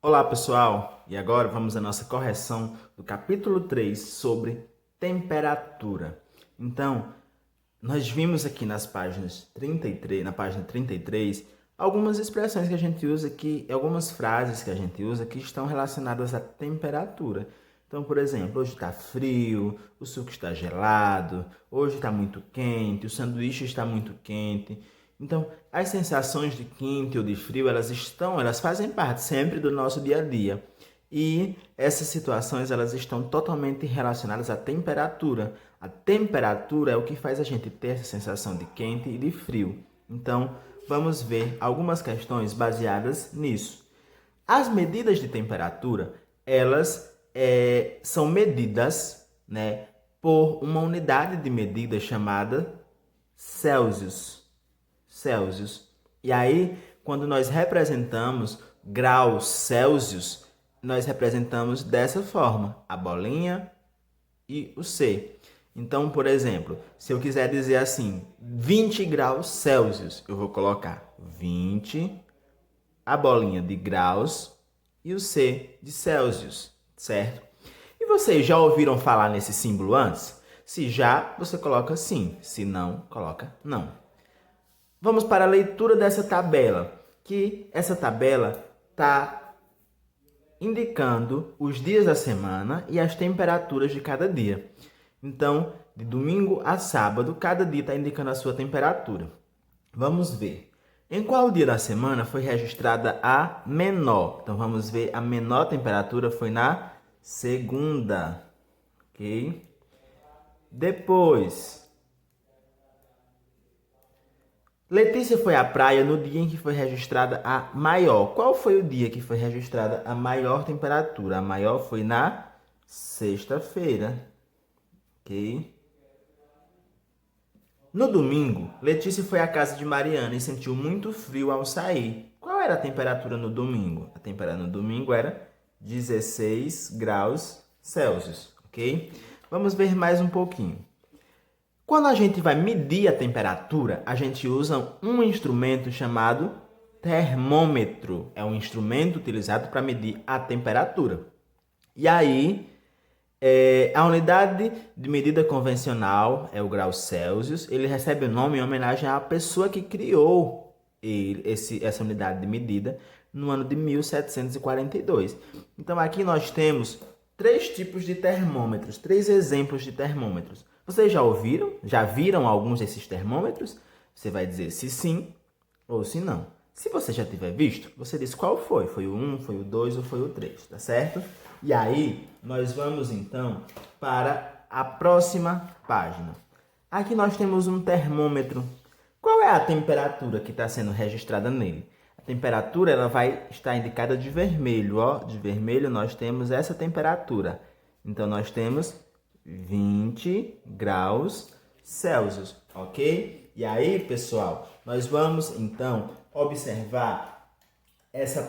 Olá pessoal, e agora vamos à nossa correção do capítulo 3 sobre temperatura. Então, nós vimos aqui nas páginas 33, na página 33, algumas expressões que a gente usa aqui, algumas frases que a gente usa que estão relacionadas à temperatura. Então, por exemplo, hoje está frio, o suco está gelado, hoje está muito quente, o sanduíche está muito quente. Então, as sensações de quente ou de frio, elas fazem parte sempre do nosso dia a dia. E essas situações, elas estão totalmente relacionadas à temperatura. A temperatura é o que faz a gente ter essa sensação de quente e de frio. Então, vamos ver algumas questões baseadas nisso. As medidas de temperatura, elas são medidas, né, por uma unidade de medida chamada Celsius. E aí, quando nós representamos graus Celsius, nós representamos dessa forma, a bolinha e o C. Então, por exemplo, se eu quiser dizer assim, 20 graus Celsius, eu vou colocar 20, a bolinha de graus e o C de Celsius, certo? E vocês já ouviram falar nesse símbolo antes? Se já, você coloca sim. Se não, coloca não. Vamos para a leitura dessa tabela, que essa tabela está indicando os dias da semana e as temperaturas de cada dia. Então, de domingo a sábado, cada dia está indicando a sua temperatura. Vamos ver. Em qual dia da semana foi registrada a menor? Então, vamos ver, a menor temperatura foi na segunda, ok? Depois, Letícia foi à praia no dia em que foi registrada a maior. Qual foi o dia que foi registrada a maior temperatura? A maior foi na sexta-feira, ok? No domingo, Letícia foi à casa de Mariana e sentiu muito frio ao sair. Qual era a temperatura no domingo? A temperatura no domingo era 16 graus Celsius, ok? Vamos ver mais um pouquinho. Quando a gente vai medir a temperatura, a gente usa um instrumento chamado termômetro. É um instrumento utilizado para medir a temperatura. E aí, a unidade de medida convencional é o grau Celsius. Ele recebe o nome em homenagem à pessoa que criou essa unidade de medida no ano de 1742. Então, aqui nós temos três tipos de termômetros, três exemplos de termômetros. Vocês já ouviram? Já viram alguns desses termômetros? Você vai dizer se sim ou se não. Se você já tiver visto, você diz qual foi. Foi o 1, foi o 2 ou foi o 3, tá certo? E aí, nós vamos então para a próxima página. Aqui nós temos um termômetro. Qual é a temperatura que está sendo registrada nele? A temperatura ela vai estar indicada de vermelho, ó. De vermelho nós temos essa temperatura. Então, nós temos 20 graus Celsius, ok? E aí, pessoal, nós vamos então observar esse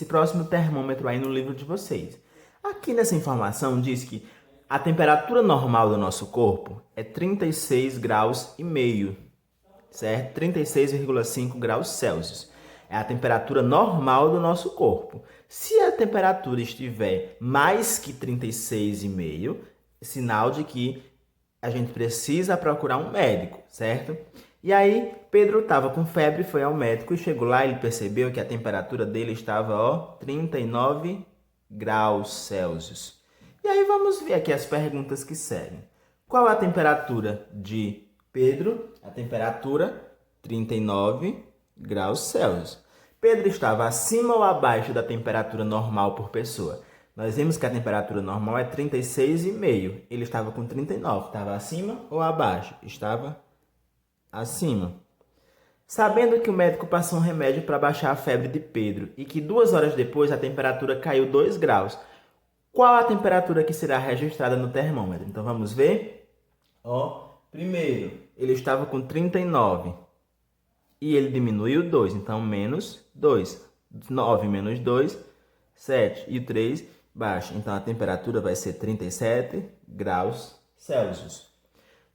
próximo termômetro aí no livro de vocês. Aqui nessa informação diz que a temperatura normal do nosso corpo é 36 graus e meio, certo? 36,5 graus Celsius. É a temperatura normal do nosso corpo. Se a temperatura estiver mais que 36,5, sinal de que a gente precisa procurar um médico, certo? E aí, Pedro estava com febre, foi ao médico e chegou lá e ele percebeu que a temperatura dele estava, ó, 39 graus Celsius. E aí vamos ver aqui as perguntas que seguem. Qual a temperatura de Pedro? A temperatura 39 graus Celsius. Pedro estava acima ou abaixo da temperatura normal por pessoa? Nós vimos que a temperatura normal é 36,5. Ele estava com 39. Estava acima ou abaixo? Estava acima. Sabendo que o médico passou um remédio para baixar a febre de Pedro e que 2 horas depois a temperatura caiu 2 graus, qual a temperatura que será registrada no termômetro? Então vamos ver. Ó, primeiro, ele estava com 39 e ele diminuiu 2, então menos 2. 9 menos 2, 7 e 3, baixa. Então a temperatura vai ser 37 graus Celsius.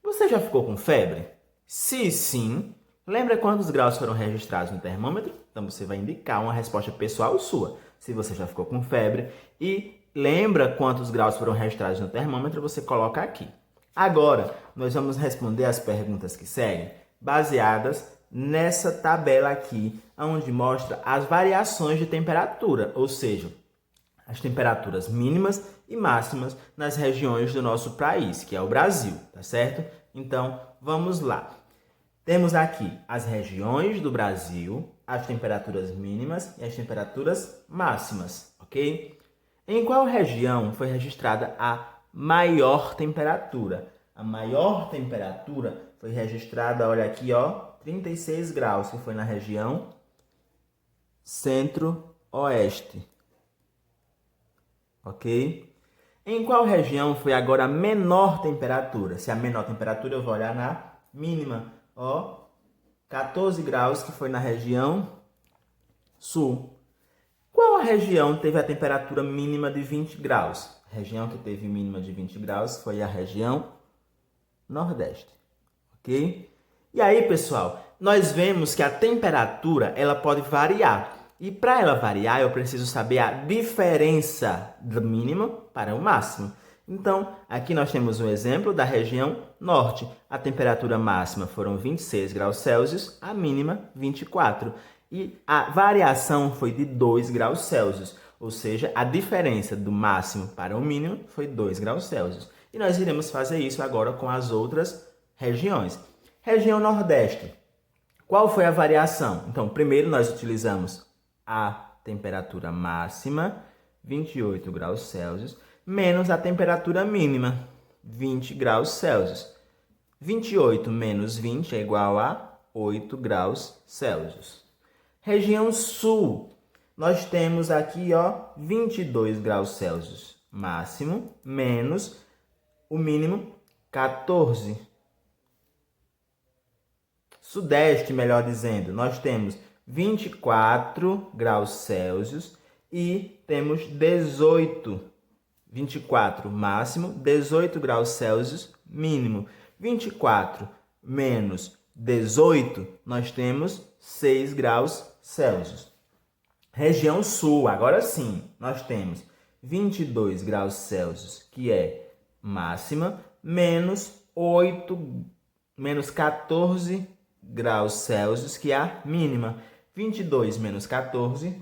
Você já ficou com febre? Se sim, Lembra quantos graus foram registrados no termômetro? Então você vai indicar uma resposta pessoal sua, se você já ficou com febre. E lembra quantos graus foram registrados no termômetro, você coloca aqui. Agora, nós vamos responder as perguntas que seguem, baseadas nessa tabela aqui, onde mostra as variações de temperatura, ou seja, as temperaturas mínimas e máximas nas regiões do nosso país, que é o Brasil, tá certo? Então, vamos lá. Temos aqui as regiões do Brasil, as temperaturas mínimas e as temperaturas máximas, ok? Em qual região foi registrada a maior temperatura? A maior temperatura foi registrada, olha aqui, ó, 36 graus, que foi na região centro-oeste. Ok? Em qual região foi agora a menor temperatura? Se a menor temperatura, eu vou olhar na mínima. Ó, 14 graus, que foi na região sul. Qual a região teve a temperatura mínima de 20 graus? A região que teve mínima de 20 graus foi a região nordeste. Ok? E aí, pessoal, nós vemos que a temperatura ela pode variar. E para ela variar, eu preciso saber a diferença do mínimo para o máximo. Então, aqui nós temos um exemplo da região norte. A temperatura máxima foram 26 graus Celsius, a mínima 24. E a variação foi de 2 graus Celsius, ou seja, a diferença do máximo para o mínimo foi 2 graus Celsius. E nós iremos fazer isso agora com as outras regiões. Região nordeste. Qual foi a variação? Então, primeiro nós utilizamos a temperatura máxima, 28 graus Celsius, menos a temperatura mínima, 20 graus Celsius. 28 menos 20 é igual a 8 graus Celsius. Região sul, nós temos aqui, ó, 22 graus Celsius máximo, menos o mínimo, 14. Sudeste, melhor dizendo, nós temos 24 graus Celsius e temos 24 máximo, 18 graus Celsius mínimo. 24 menos 18, nós temos 6 graus Celsius. Região sul, agora sim, nós temos 22 graus Celsius, que é máxima, menos 14 graus Celsius, que é a mínima. 22 menos 14,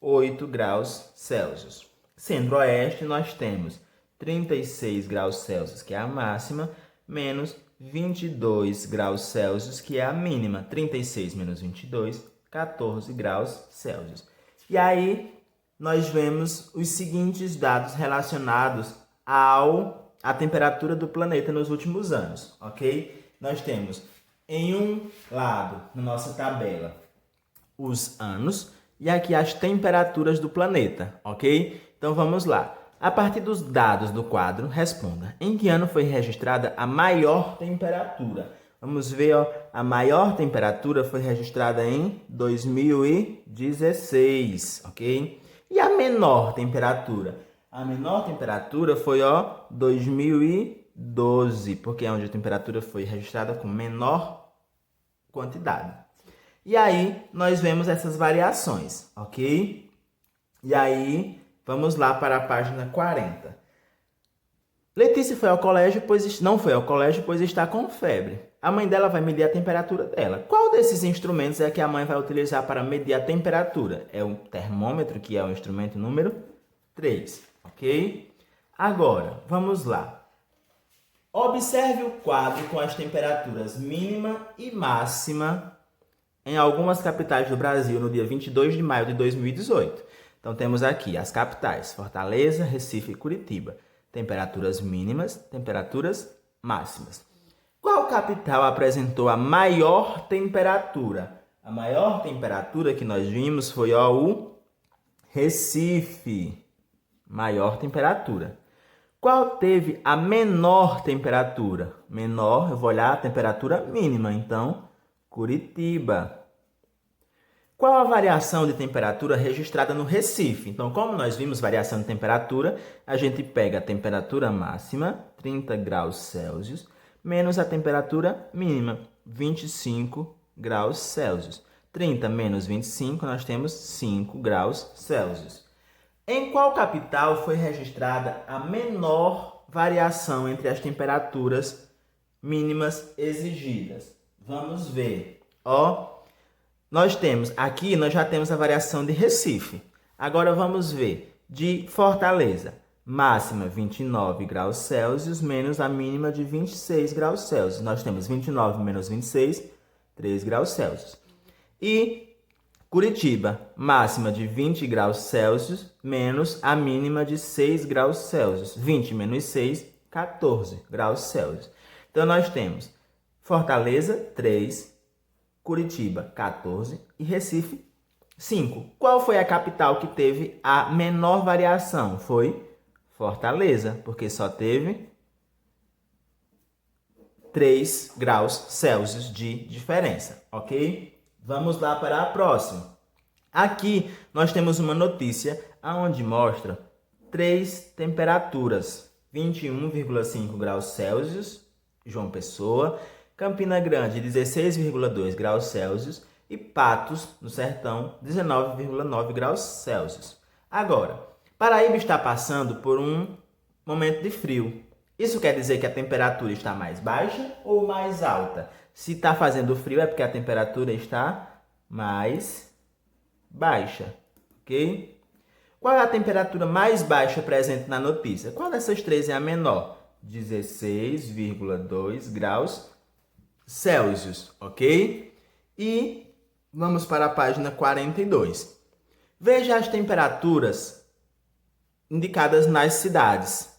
8 graus Celsius. Centro-oeste, nós temos 36 graus Celsius, que é a máxima, menos 22 graus Celsius, que é a mínima. 36 menos 22, 14 graus Celsius. E aí, nós vemos os seguintes dados relacionados à temperatura do planeta nos últimos anos, ok? Nós temos, em um lado, na nossa tabela, os anos e aqui as temperaturas do planeta, ok? Então vamos lá. A partir dos dados do quadro, responda. Em que ano foi registrada a maior temperatura? Vamos ver, ó, a maior temperatura foi registrada em 2016, ok? E a menor temperatura? A menor temperatura foi, ó, 2012, porque é onde a temperatura foi registrada com menor quantidade. E aí, nós vemos essas variações, ok? E aí, vamos lá para a página 40. Letícia foi ao colégio, não foi ao colégio, pois está com febre. A mãe dela vai medir a temperatura dela. Qual desses instrumentos é que a mãe vai utilizar para medir a temperatura? É o termômetro, que é o instrumento número 3, ok? Agora, vamos lá. Observe o quadro com as temperaturas mínima e máxima em algumas capitais do Brasil no dia 22 de maio de 2018. Então, temos aqui as capitais, Fortaleza, Recife e Curitiba. Temperaturas mínimas, temperaturas máximas. Qual capital apresentou a maior temperatura? A maior temperatura que nós vimos foi o Recife. Maior temperatura. Qual teve a menor temperatura? Menor, eu vou olhar a temperatura mínima, então, Curitiba. Qual a variação de temperatura registrada no Recife? Então, como nós vimos variação de temperatura, a gente pega a temperatura máxima, 30 graus Celsius, menos a temperatura mínima, 25 graus Celsius. 30 menos 25, nós temos 5 graus Celsius. Em qual capital foi registrada a menor variação entre as temperaturas mínimas exigidas? Vamos ver. Nós já temos a variação de Recife. Agora vamos ver de Fortaleza. Máxima 29 graus Celsius menos a mínima de 26 graus Celsius. Nós temos 29 menos 26, 3 graus Celsius. E Curitiba, máxima de 20 graus Celsius menos a mínima de 6 graus Celsius. 20 menos 6, 14 graus Celsius. Então, nós temos Fortaleza, 3, Curitiba, 14 e Recife, 5. Qual foi a capital que teve a menor variação? Foi Fortaleza, porque só teve 3 graus Celsius de diferença, ok? Vamos lá para a próxima. Aqui nós temos uma notícia onde mostra 3 temperaturas. 21,5 graus Celsius, João Pessoa, Campina Grande, 16,2 graus Celsius e Patos, no Sertão, 19,9 graus Celsius. Agora, Paraíba está passando por um momento de frio. Isso quer dizer que a temperatura está mais baixa ou mais alta? Se está fazendo frio é porque a temperatura está mais baixa, ok? Qual é a temperatura mais baixa presente na notícia? Qual dessas três é a menor? 16,2 graus Celsius, ok? E vamos para a página 42. Veja as temperaturas indicadas nas cidades.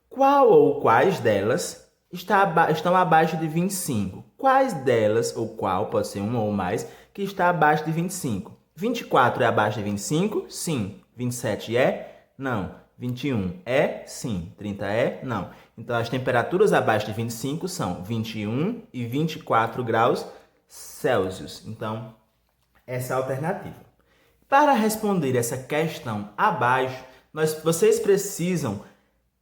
Qual ou quais delas estão abaixo de 25? Quais delas, ou qual, pode ser uma ou mais, que está abaixo de 25? 24 é abaixo de 25? Sim. 27 é? Não. 21 é? Sim. 30 é? Não. Então, as temperaturas abaixo de 25 são 21 e 24 graus Celsius. Então, essa é a alternativa. Para responder essa questão abaixo, vocês precisam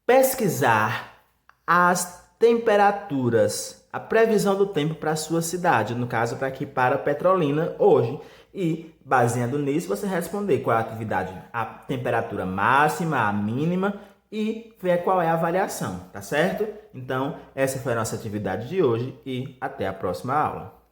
pesquisar as temperaturas, a previsão do tempo para a sua cidade, no caso para aqui para Petrolina hoje. E, baseando nisso, você responder qual é a temperatura máxima, a mínima e ver qual é a variação, tá certo? Então, essa foi a nossa atividade de hoje e até a próxima aula.